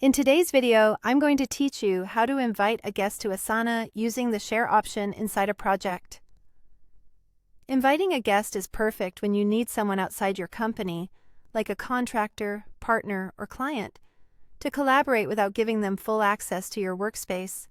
In today's video, I'm going to teach you how to invite a guest to Asana using the share option inside a project. Inviting a guest is perfect when you need someone outside your company, like a contractor, partner, or client, to collaborate without giving them full access to your workspace.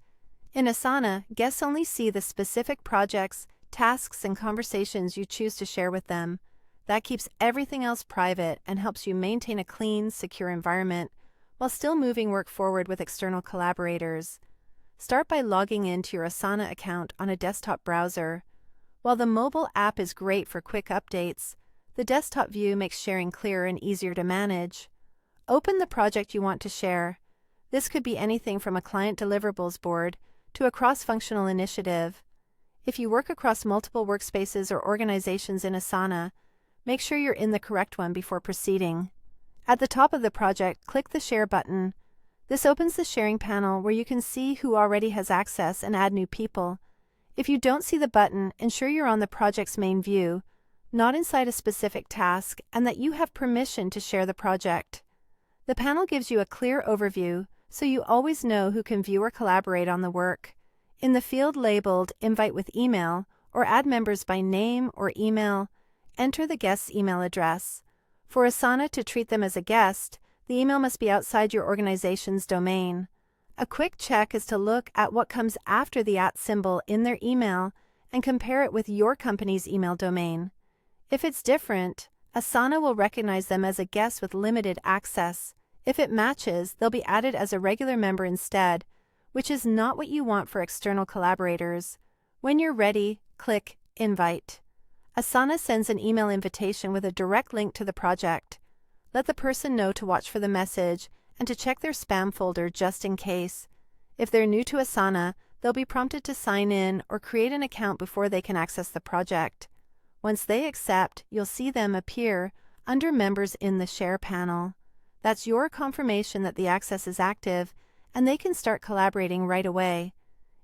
In Asana, guests only see the specific projects, tasks, and conversations you choose to share with them. That keeps everything else private and helps you maintain a clean, secure environment while still moving work forward with external collaborators. Start by logging into your Asana account on a desktop browser. While the mobile app is great for quick updates, the desktop view makes sharing clearer and easier to manage. Open the project you want to share. This could be anything from a client deliverables board to a cross-functional initiative. If you work across multiple workspaces or organizations in Asana, make sure you're in the correct one before proceeding. At the top of the project, click the Share button. This opens the sharing panel where you can see who already has access and add new people. If you don't see the button, ensure you're on the project's main view, not inside a specific task, and that you have permission to share the project. The panel gives you a clear overview, so you always know who can view or collaborate on the work. In the field labeled Invite with Email, or Add Members by Name or Email, enter the guest's email address. For Asana to treat them as a guest, the email must be outside your organization's domain. A quick check is to look at what comes after the @ symbol in their email and compare it with your company's email domain. If it's different, Asana will recognize them as a guest with limited access. If it matches, they'll be added as a regular member instead, which is not what you want for external collaborators. When you're ready, click Invite. Asana sends an email invitation with a direct link to the project. Let the person know to watch for the message and to check their spam folder just in case. If they're new to Asana, they'll be prompted to sign in or create an account before they can access the project. Once they accept, you'll see them appear under Members in the Share panel. That's your confirmation that the access is active and they can start collaborating right away.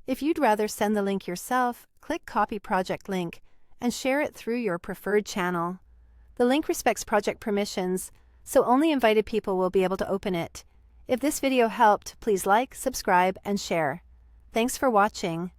If you'd rather send the link yourself, click Copy Project Link and share it through your preferred channel. The link respects project permissions, so only invited people will be able to open it. If this video helped, please like, subscribe, and share. Thanks for watching.